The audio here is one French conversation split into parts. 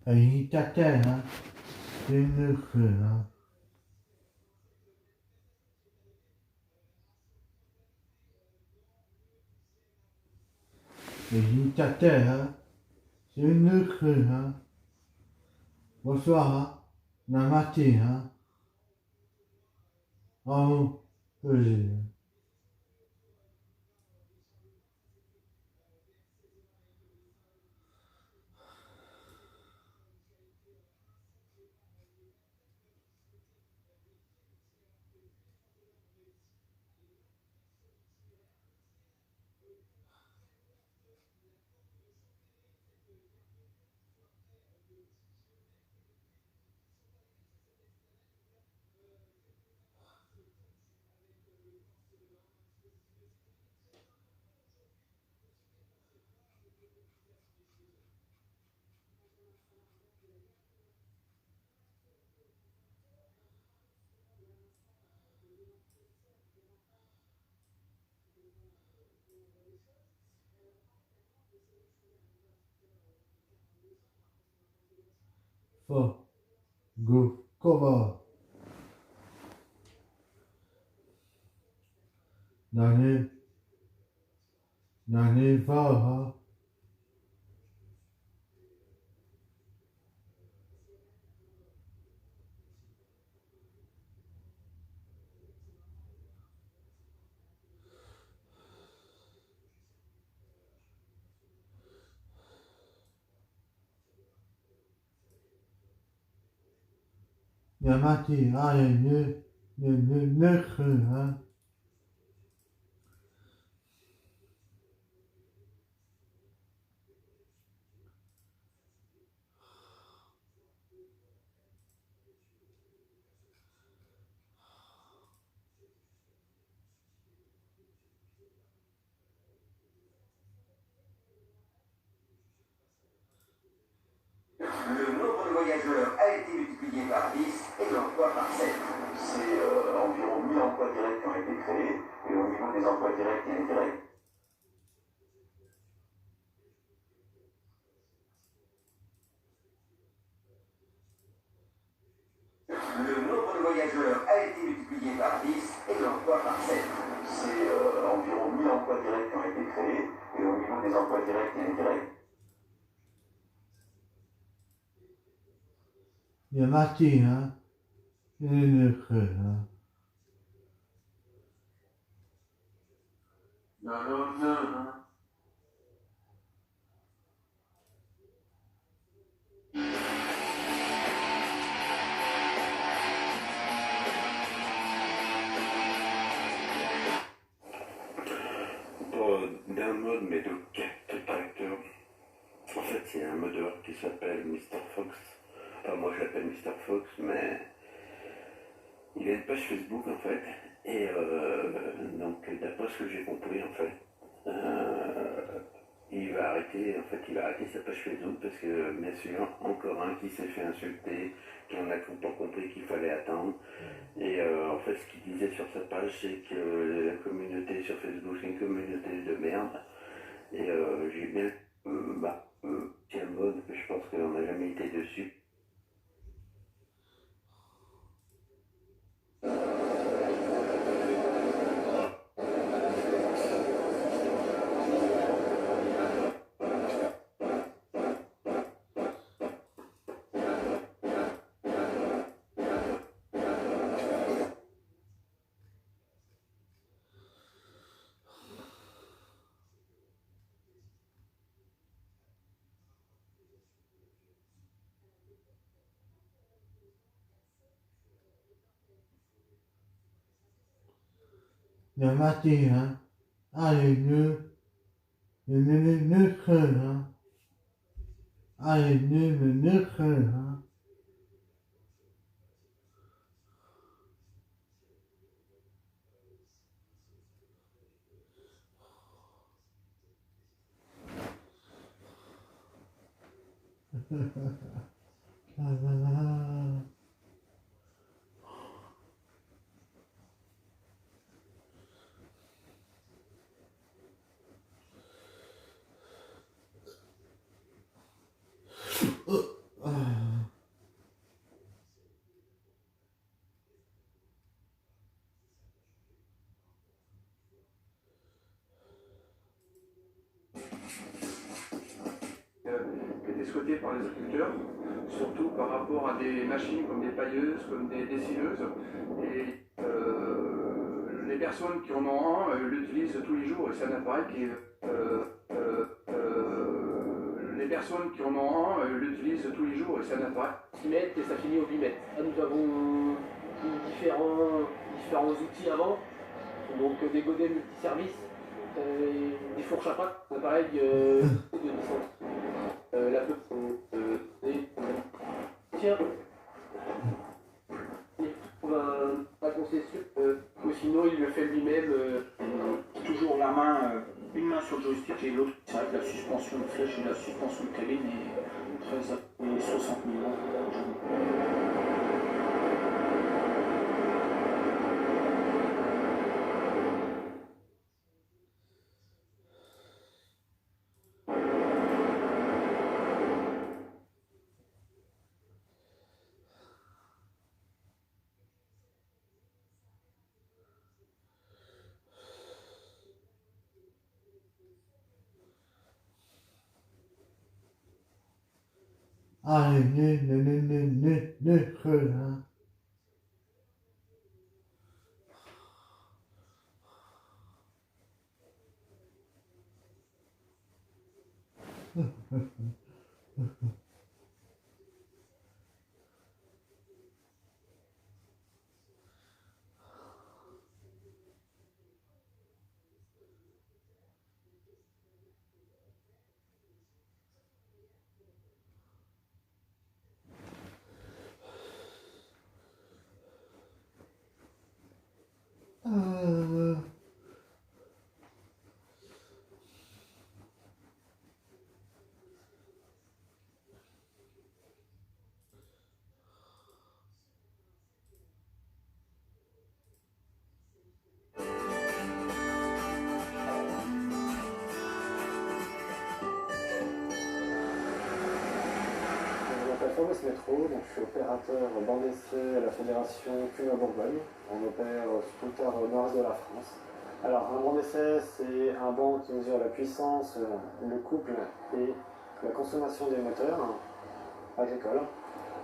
Agitateur, hein, c'est une creux, hein. Agitateur, hein, c'est une creux, hein. Bonsoir, hein, Namaté, hein. Oh, oui. Fo, go, cover. Nane, va, hein. Namaté, ah, ne creux, hein. Le nombre de voyageurs a été multiplié par 10 et l'emploi par 7. C'est environ 1000 emplois directs qui ont été créés, et au niveau des emplois directs et indirects, le nombre de voyageurs a été multiplié par 10 et l'emploi par 7. C'est environ 1000 emplois directs qui ont été créés, et au niveau des emplois directs et indirects, Namaté, hein. Ne creux, hein. D'un mode, mais de quatre tracteurs. En fait, c'est un modeur qui s'appelle Mr. Fox. Enfin, moi, je l'appelle Mr. Fox, mais il a une page Facebook, en fait. Et donc, d'après ce que j'ai compris, en fait, il va arrêter sa page Facebook parce que, bien sûr, encore un qui s'est fait insulter, qui en a pas compris qu'il fallait attendre. Et en fait, ce qu'il disait sur sa page, c'est que la communauté sur Facebook, c'est une communauté de merde. Et j'ai bien, c'est un mode que je pense qu'on n'a jamais été dessus. Namaté, hein. Allez, ne creux, hein. Allez, ne creux, hein. La, la, la. Ah. souhaité par les agriculteurs, surtout par rapport à des machines comme des pailleuses, comme des dessineuses. Et les personnes qui en ont un l'utilisent tous les jours et c'est un appareil qui est... les personnes qui en ont un l'utilisent tous les jours et c'est un appareil. 6 mètres et ça finit au 8 mètres. Là, nous avons différents outils avant, donc des godets multiservices, des fourches à pâte, un appareil de descente. La tiens, il trouve un concession, ou sinon il le fait lui-même. Toujours la main, une main sur le joystick et l'autre. C'est vrai que la suspension de flèche et la suspension de cabine est très et 60 000 euros. Allez, ne, hein. Je m'appelle Fabrice Métro, donc je suis opérateur bande d'essai à la Fédération Cumes-Bourgogne. On opère tout le terre nord-est de la France. Alors un banc d'essai, c'est un banc qui mesure la puissance, le couple et la consommation des moteurs agricoles,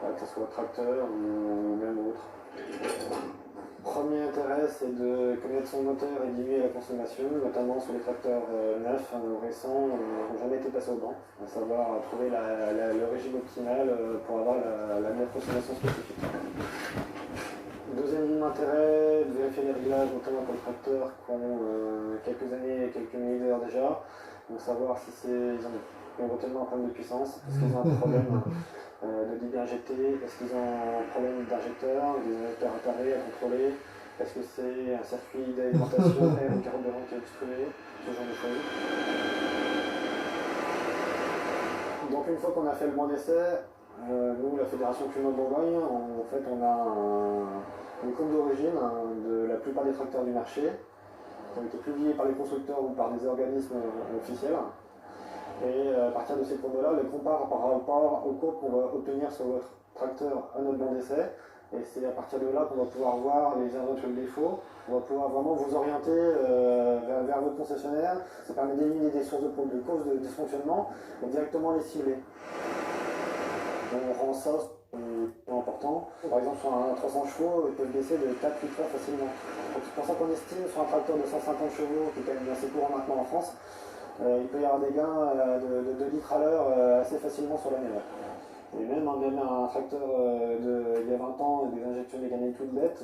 que ce soit tracteur ou même autre. Premier intérêt, c'est de connaître son moteur et diminuer la consommation, notamment sur les tracteurs neufs ou récents qui n'ont jamais été passés au banc, à savoir trouver le régime optimal pour avoir la meilleure consommation spécifique. Deuxième intérêt, de vérifier les réglages, notamment pour les tracteurs qui ont quelques années et quelques millilitres déjà, donc savoir si ils ont éventuellement un problème de puissance, est-ce qu'ils ont un problème de débit injecté, est-ce qu'ils ont un problème d'injecteur, des injecteurs attarés à contrôler, est-ce que c'est un circuit d'alimentation air ou carburant qui est obstrué, ce genre de choses. Donc une fois qu'on a fait le banc d'essai, nous, la Fédération Cumes-Bourgogne, en fait, on a une compte d'origine de la plupart des tracteurs du marché, qui ont été publiés par les constructeurs ou par des organismes officiels. Et à partir de ces courbes-là, on les compare par rapport aux courbes qu'on va obtenir sur votre tracteur à notre banc d'essai. Et c'est à partir de là qu'on va pouvoir voir les éventuels défauts. On va pouvoir vraiment vous orienter vers votre concessionnaire. Ça permet d'éliminer des sources de causes de dysfonctionnement et directement les cibler. On rend ça important. Par exemple, sur un 300 chevaux, ils peuvent baisser de 4 litres facilement. Donc c'est pour ça qu'on estime sur un tracteur de 150 chevaux, qui est quand même assez courant maintenant en France, il peut y avoir des gains de 2 litres à l'heure assez facilement sur l'année. Et même un tracteur il y a 20 ans, des injections mécaniques toutes bêtes,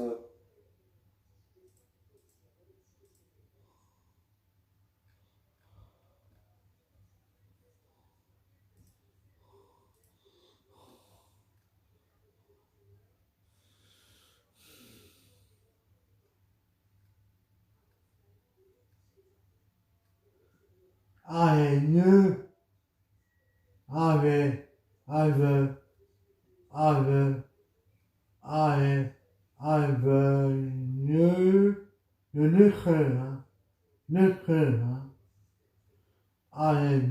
Allez, allez, allez, allez, allez, allez,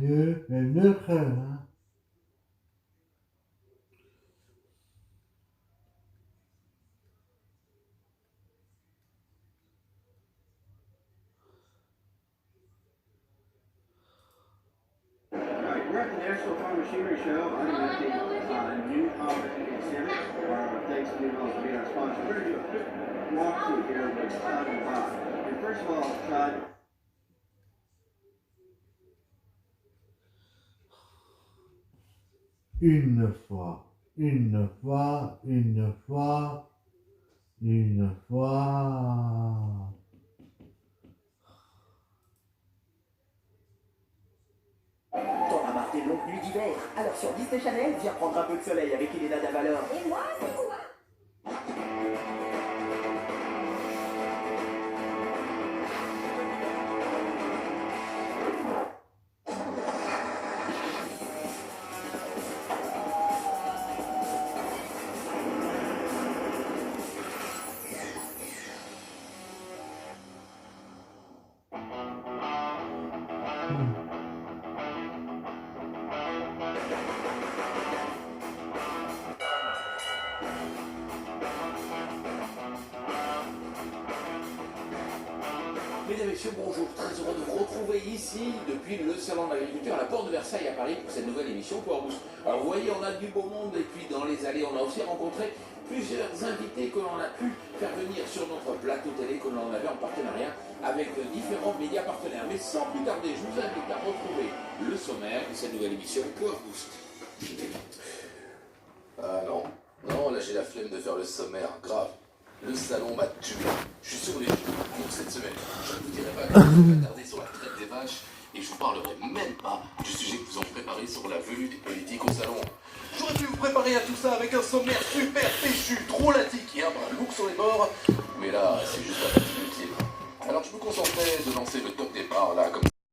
National Farm Machinery Show. I'm at the new opportunity exhibit. Thanks to Newell for being our sponsor. We're going to do a quick walkthrough here with Todd and Bob. And first of all, Todd. Une fois, une fois, une fois, une fois. T'en as marre des longues nuits d'hiver. Alors sur Disney Channel, viens prendre un peu de soleil avec Elena Davalor. Et moi, c'est quoi? Mesdames et messieurs, bonjour, très heureux de vous retrouver ici depuis le Salon de l'Agriculture à la Porte de Versailles à Paris pour cette nouvelle émission Power Boost. Alors vous voyez, on a du beau monde et puis dans les allées, on a aussi rencontré plusieurs invités que l'on a pu faire venir sur notre plateau télé que l'on avait en partenariat avec différents médias partenaires. Mais sans plus tarder, je vous invite à retrouver le sommaire de cette nouvelle émission Power Boost. Ah non, non, là j'ai la flemme de faire le sommaire, grave. Le salon m'a tué. Je suis sur les pour cette semaine. Je ne vous dirai pas que je vais m'attarder sur la traite des vaches et je vous parlerai même pas du sujet que vous ont préparé sur la venue des politiques au salon. J'aurais pu vous préparer à tout ça avec un sommaire super péchu, drôlatique et un bras lourd sur les bords, mais là c'est juste la partie utile. Alors je me concentrais de lancer le top